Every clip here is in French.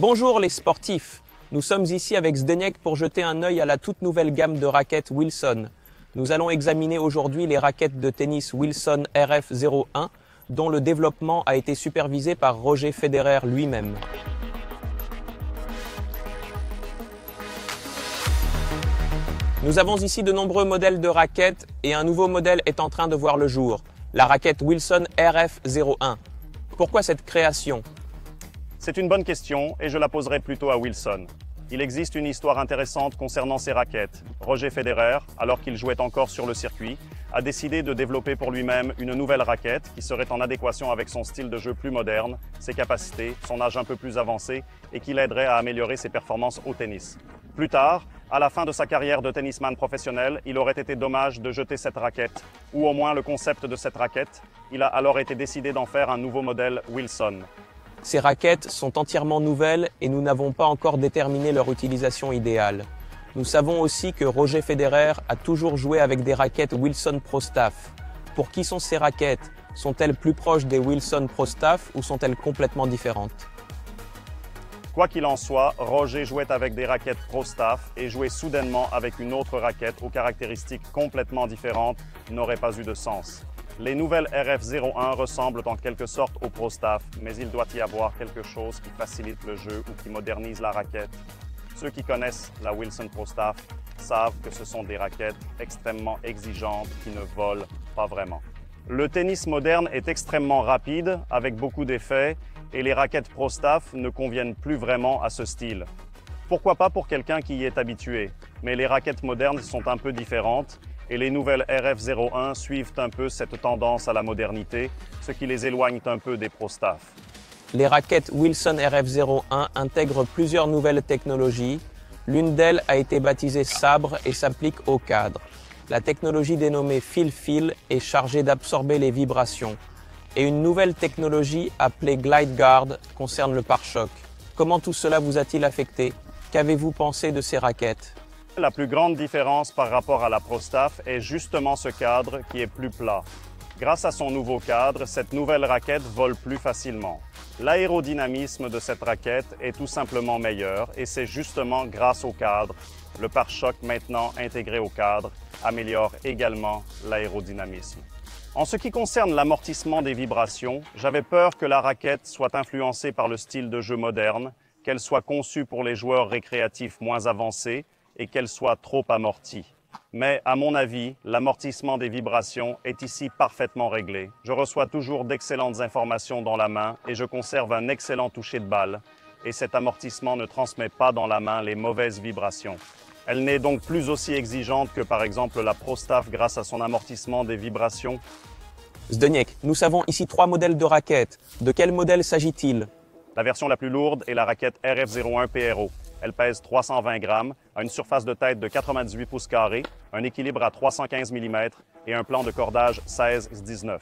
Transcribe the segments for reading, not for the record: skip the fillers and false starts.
Bonjour les sportifs, nous sommes ici avec Zdeněk pour jeter un œil à la toute nouvelle gamme de raquettes Wilson. Nous allons examiner aujourd'hui les raquettes de tennis Wilson RF01 dont le développement a été supervisé par Roger Federer lui-même. Nous avons ici de nombreux modèles de raquettes et un nouveau modèle est en train de voir le jour, la raquette Wilson RF01. Pourquoi cette création ? C'est une bonne question et je la poserai plutôt à Wilson. Il existe une histoire intéressante concernant ces raquettes. Roger Federer, alors qu'il jouait encore sur le circuit, a décidé de développer pour lui-même une nouvelle raquette qui serait en adéquation avec son style de jeu plus moderne, ses capacités, son âge un peu plus avancé et qui l'aiderait à améliorer ses performances au tennis. Plus tard, à la fin de sa carrière de tennisman professionnel, il aurait été dommage de jeter cette raquette, ou au moins le concept de cette raquette. Il a alors été décidé d'en faire un nouveau modèle Wilson. Ces raquettes sont entièrement nouvelles et nous n'avons pas encore déterminé leur utilisation idéale. Nous savons aussi que Roger Federer a toujours joué avec des raquettes Wilson Pro Staff. Pour qui sont ces raquettes? Sont-elles plus proches des Wilson Pro Staff ou sont-elles complètement différentes? Quoi qu'il en soit, Roger jouait avec des raquettes Pro Staff et jouer soudainement avec une autre raquette aux caractéristiques complètement différentes n'aurait pas eu de sens. Les nouvelles RF01 ressemblent en quelque sorte au Pro Staff, mais il doit y avoir quelque chose qui facilite le jeu ou qui modernise la raquette. Ceux qui connaissent la Wilson Pro Staff savent que ce sont des raquettes extrêmement exigeantes qui ne volent pas vraiment. Le tennis moderne est extrêmement rapide, avec beaucoup d'effets, et les raquettes Pro Staff ne conviennent plus vraiment à ce style. Pourquoi pas pour quelqu'un qui y est habitué, mais les raquettes modernes sont un peu différentes, et les nouvelles RF01 suivent un peu cette tendance à la modernité, ce qui les éloigne un peu des Pro Staff. Les raquettes Wilson RF01 intègrent plusieurs nouvelles technologies. L'une d'elles a été baptisée Sabre et s'applique au cadre. La technologie dénommée Feel est chargée d'absorber les vibrations. Et une nouvelle technologie appelée Glide Guard concerne le pare-choc. Comment tout cela vous a-t-il affecté? Qu'avez-vous pensé de ces raquettes? La plus grande différence par rapport à la Pro Staff est justement ce cadre qui est plus plat. Grâce à son nouveau cadre, cette nouvelle raquette vole plus facilement. L'aérodynamisme de cette raquette est tout simplement meilleur et c'est justement grâce au cadre. Le pare-choc maintenant intégré au cadre améliore également l'aérodynamisme. En ce qui concerne l'amortissement des vibrations, j'avais peur que la raquette soit influencée par le style de jeu moderne, qu'elle soit conçue pour les joueurs récréatifs moins avancés et qu'elle soit trop amortie. Mais à mon avis, l'amortissement des vibrations est ici parfaitement réglé. Je reçois toujours d'excellentes informations dans la main et je conserve un excellent toucher de balle. Et cet amortissement ne transmet pas dans la main les mauvaises vibrations. Elle n'est donc plus aussi exigeante que par exemple la Pro Staff grâce à son amortissement des vibrations. Zdeněk, nous savons ici 3 modèles de raquettes. De quel modèle s'agit-il? La version la plus lourde est la raquette RF01 PRO. Elle pèse 320 grammes, a une surface de tête de 98 pouces carrés, un équilibre à 315 mm et un plan de cordage 16-19.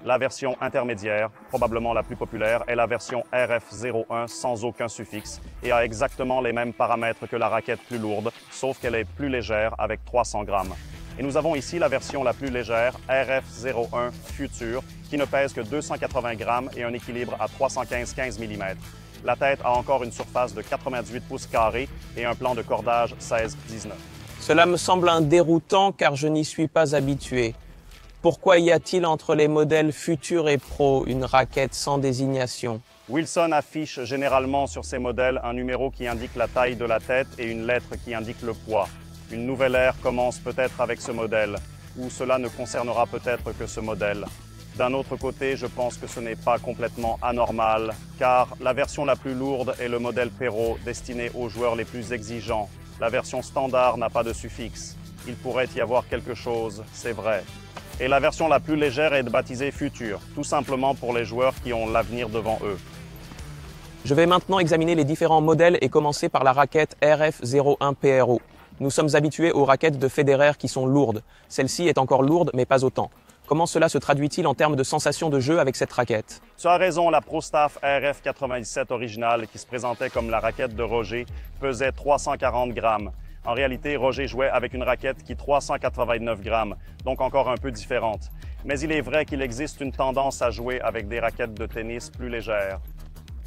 La version intermédiaire, probablement la plus populaire, est la version RF01 sans aucun suffixe et a exactement les mêmes paramètres que la raquette plus lourde, sauf qu'elle est plus légère avec 300 grammes. Et nous avons ici la version la plus légère, RF01 Future, qui ne pèse que 280 grammes et un équilibre à 315 mm. La tête a encore une surface de 98 pouces carrés et un plan de cordage 16-19. Cela me semble un déroutant car je n'y suis pas habitué. Pourquoi y a-t-il entre les modèles Future et Pro une raquette sans désignation? Wilson affiche généralement sur ses modèles un numéro qui indique la taille de la tête et une lettre qui indique le poids. Une nouvelle ère commence peut-être avec ce modèle, ou cela ne concernera peut-être que ce modèle. D'un autre côté, je pense que ce n'est pas complètement anormal, car la version la plus lourde est le modèle Pero, destiné aux joueurs les plus exigeants. La version standard n'a pas de suffixe. Il pourrait y avoir quelque chose, c'est vrai. Et la version la plus légère est baptisée Future, tout simplement pour les joueurs qui ont l'avenir devant eux. Je vais maintenant examiner les différents modèles et commencer par la raquette RF01 PRO. Nous sommes habitués aux raquettes de Federer qui sont lourdes. Celle-ci est encore lourde, mais pas autant. Comment cela se traduit-il en termes de sensation de jeu avec cette raquette? Tu as raison, la Pro Staff RF97 originale, qui se présentait comme la raquette de Roger, pesait 340 grammes. En réalité, Roger jouait avec une raquette qui 389 grammes, donc encore un peu différente. Mais il est vrai qu'il existe une tendance à jouer avec des raquettes de tennis plus légères.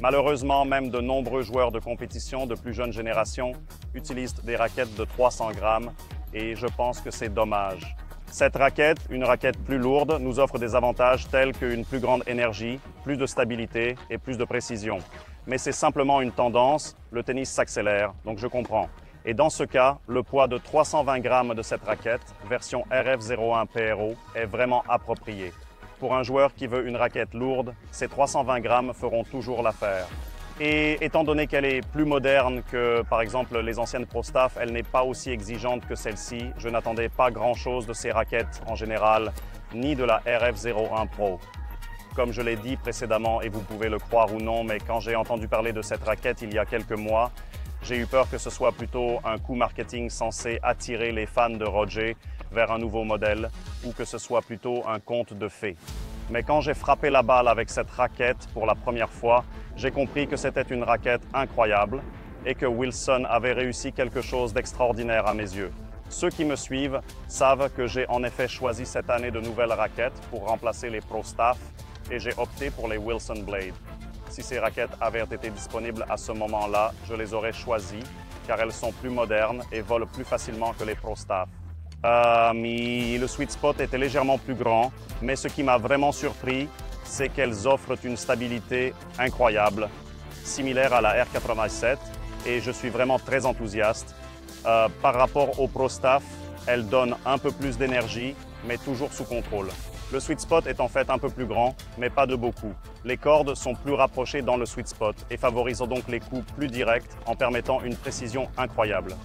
Malheureusement, même de nombreux joueurs de compétition de plus jeune génération utilisent des raquettes de 300 grammes et je pense que c'est dommage. Cette raquette, une raquette plus lourde, nous offre des avantages tels qu'une plus grande énergie, plus de stabilité et plus de précision. Mais c'est simplement une tendance, le tennis s'accélère, donc je comprends. Et dans ce cas, le poids de 320 grammes de cette raquette, version RF01 PRO, est vraiment approprié. Pour un joueur qui veut une raquette lourde, ces 320 grammes feront toujours l'affaire. Et étant donné qu'elle est plus moderne que, par exemple, les anciennes Pro Staff, elle n'est pas aussi exigeante que celle-ci. Je n'attendais pas grand-chose de ces raquettes en général, ni de la RF01 Pro. Comme je l'ai dit précédemment, et vous pouvez le croire ou non, mais quand j'ai entendu parler de cette raquette il y a quelques mois, j'ai eu peur que ce soit plutôt un coup marketing censé attirer les fans de Roger vers un nouveau modèle, ou que ce soit plutôt un conte de fées. Mais quand j'ai frappé la balle avec cette raquette pour la première fois, j'ai compris que c'était une raquette incroyable et que Wilson avait réussi quelque chose d'extraordinaire à mes yeux. Ceux qui me suivent savent que j'ai en effet choisi cette année de nouvelles raquettes pour remplacer les Pro Staff et j'ai opté pour les Wilson Blade. Si ces raquettes avaient été disponibles à ce moment-là, je les aurais choisies car elles sont plus modernes et volent plus facilement que les Pro Staff. Le sweet spot était légèrement plus grand, mais ce qui m'a vraiment surpris, c'est qu'elles offrent une stabilité incroyable, similaire à la R87, et je suis vraiment très enthousiaste. Par rapport au Pro Staff, elles donnent un peu plus d'énergie, mais toujours sous contrôle. Le sweet spot est en fait un peu plus grand, mais pas de beaucoup. Les cordes sont plus rapprochées dans le sweet spot et favorisent donc les coups plus directs en permettant une précision incroyable.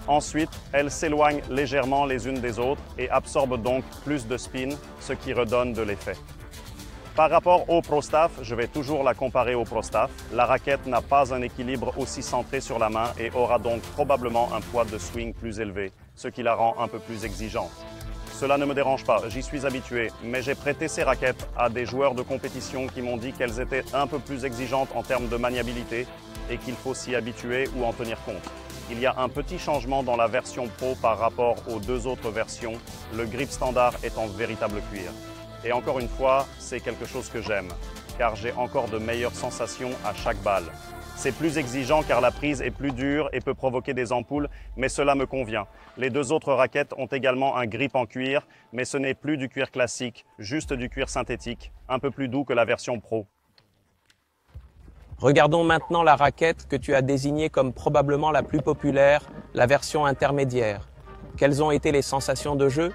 Ensuite, elles s'éloignent légèrement les unes des autres et absorbent donc plus de spin, ce qui redonne de l'effet. Par rapport au Pro Staff, je vais toujours la comparer au Pro Staff. La raquette n'a pas un équilibre aussi centré sur la main et aura donc probablement un poids de swing plus élevé, ce qui la rend un peu plus exigeante. Cela ne me dérange pas, j'y suis habitué, mais j'ai prêté ces raquettes à des joueurs de compétition qui m'ont dit qu'elles étaient un peu plus exigeantes en termes de maniabilité et qu'il faut s'y habituer ou en tenir compte. Il y a un petit changement dans la version Pro par rapport aux deux autres versions, le grip standard est en véritable cuir. Et encore une fois, c'est quelque chose que j'aime, car j'ai encore de meilleures sensations à chaque balle. C'est plus exigeant car la prise est plus dure et peut provoquer des ampoules, mais cela me convient. Les deux autres raquettes ont également un grip en cuir, mais ce n'est plus du cuir classique, juste du cuir synthétique, un peu plus doux que la version Pro. Regardons maintenant la raquette que tu as désignée comme probablement la plus populaire, la version intermédiaire. Quelles ont été les sensations de jeu ?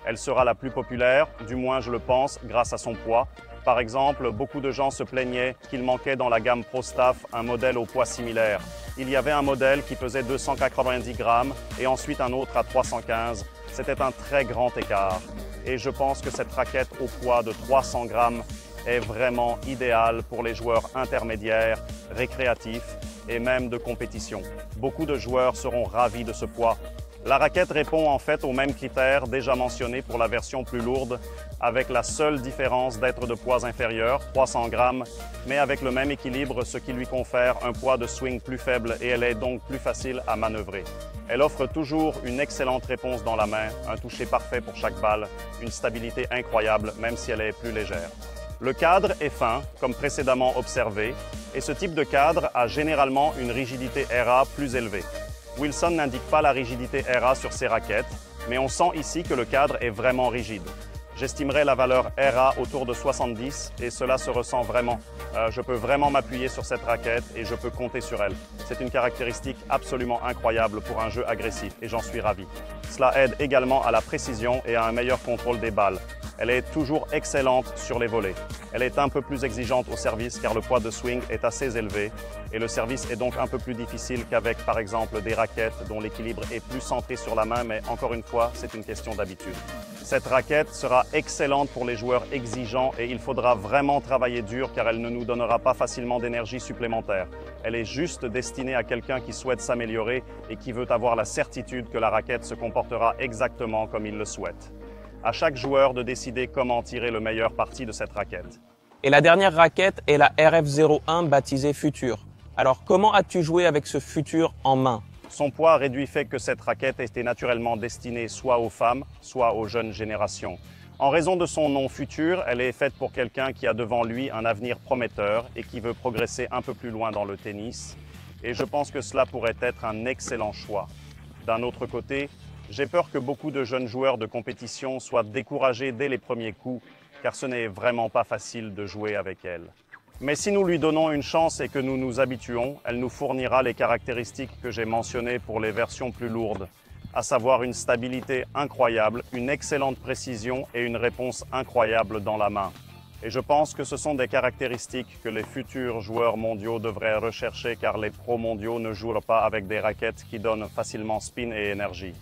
Elle sera la plus populaire, du moins je le pense, grâce à son poids. Par exemple, beaucoup de gens se plaignaient qu'il manquait dans la gamme Pro Staff un modèle au poids similaire. Il y avait un modèle qui pesait 290 grammes et ensuite un autre à 315. C'était un très grand écart. Et je pense que cette raquette au poids de 300 grammes est vraiment idéale pour les joueurs intermédiaires, récréatifs et même de compétition. Beaucoup de joueurs seront ravis de ce poids. La raquette répond en fait aux mêmes critères déjà mentionnés pour la version plus lourde, avec la seule différence d'être de poids inférieur, 300 grammes, mais avec le même équilibre, ce qui lui confère un poids de swing plus faible et elle est donc plus facile à manœuvrer. Elle offre toujours une excellente réponse dans la main, un toucher parfait pour chaque balle, une stabilité incroyable même si elle est plus légère. Le cadre est fin, comme précédemment observé, et ce type de cadre a généralement une rigidité RA plus élevée. Wilson n'indique pas la rigidité RA sur ses raquettes, mais on sent ici que le cadre est vraiment rigide. J'estimerais la valeur RA autour de 70 et cela se ressent vraiment. Je peux vraiment m'appuyer sur cette raquette et je peux compter sur elle. C'est une caractéristique absolument incroyable pour un jeu agressif et j'en suis ravi. Cela aide également à la précision et à un meilleur contrôle des balles. Elle est toujours excellente sur les volets. Elle est un peu plus exigeante au service car le poids de swing est assez élevé et le service est donc un peu plus difficile qu'avec par exemple des raquettes dont l'équilibre est plus centré sur la main, mais encore une fois, c'est une question d'habitude. Cette raquette sera excellente pour les joueurs exigeants et il faudra vraiment travailler dur car elle ne nous donnera pas facilement d'énergie supplémentaire. Elle est juste destinée à quelqu'un qui souhaite s'améliorer et qui veut avoir la certitude que la raquette se comportera exactement comme il le souhaite. À chaque joueur de décider comment tirer le meilleur parti de cette raquette. Et la dernière raquette est la RF01 baptisée Future. Alors comment as-tu joué avec ce Future en main ? Son poids réduit fait que cette raquette était naturellement destinée soit aux femmes, soit aux jeunes générations. En raison de son nom futur, elle est faite pour quelqu'un qui a devant lui un avenir prometteur et qui veut progresser un peu plus loin dans le tennis. Et je pense que cela pourrait être un excellent choix. D'un autre côté, j'ai peur que beaucoup de jeunes joueurs de compétition soient découragés dès les premiers coups, car ce n'est vraiment pas facile de jouer avec elle. Mais si nous lui donnons une chance et que nous nous habituons, elle nous fournira les caractéristiques que j'ai mentionnées pour les versions plus lourdes, à savoir une stabilité incroyable, une excellente précision et une réponse incroyable dans la main. Et je pense que ce sont des caractéristiques que les futurs joueurs mondiaux devraient rechercher car les pros mondiaux ne jouent pas avec des raquettes qui donnent facilement spin et énergie.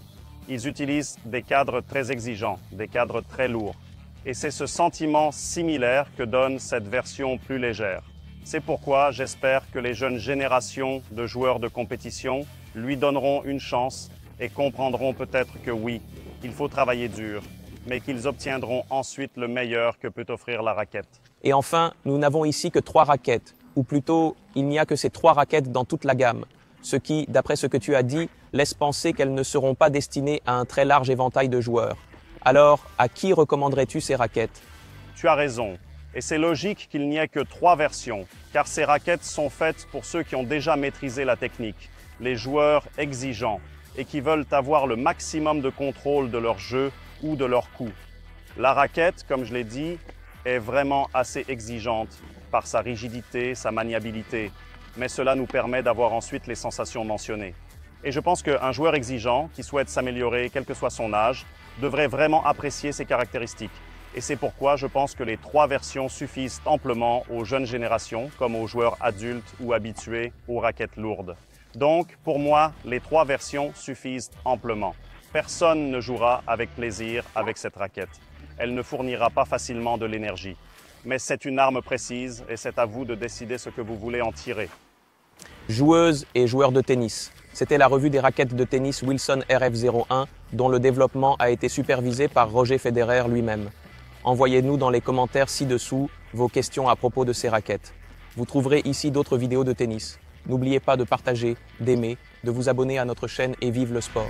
Ils utilisent des cadres très exigeants, des cadres très lourds. Et c'est ce sentiment similaire que donne cette version plus légère. C'est pourquoi j'espère que les jeunes générations de joueurs de compétition lui donneront une chance et comprendront peut-être que oui, il faut travailler dur, mais qu'ils obtiendront ensuite le meilleur que peut offrir la raquette. Et enfin, nous n'avons ici que 3 raquettes, ou plutôt, il n'y a que ces 3 raquettes dans toute la gamme, ce qui, d'après ce que tu as dit, laisse penser qu'elles ne seront pas destinées à un très large éventail de joueurs. Alors, à qui recommanderais-tu ces raquettes? Tu as raison, et c'est logique qu'il n'y ait que 3 versions, car ces raquettes sont faites pour ceux qui ont déjà maîtrisé la technique, les joueurs exigeants, et qui veulent avoir le maximum de contrôle de leur jeu ou de leur coup. La raquette, comme je l'ai dit, est vraiment assez exigeante par sa rigidité, sa maniabilité, mais cela nous permet d'avoir ensuite les sensations mentionnées. Et je pense qu'un joueur exigeant qui souhaite s'améliorer, quel que soit son âge, devrait vraiment apprécier ces caractéristiques. Et c'est pourquoi je pense que les 3 versions suffisent amplement aux jeunes générations, comme aux joueurs adultes ou habitués aux raquettes lourdes. Donc, pour moi, les 3 versions suffisent amplement. Personne ne jouera avec plaisir avec cette raquette. Elle ne fournira pas facilement de l'énergie. Mais c'est une arme précise et c'est à vous de décider ce que vous voulez en tirer. Joueuses et joueurs de tennis. C'était la revue des raquettes de tennis Wilson RF01 dont le développement a été supervisé par Roger Federer lui-même. Envoyez-nous dans les commentaires ci-dessous vos questions à propos de ces raquettes. Vous trouverez ici d'autres vidéos de tennis. N'oubliez pas de partager, d'aimer, de vous abonner à notre chaîne et vive le sport.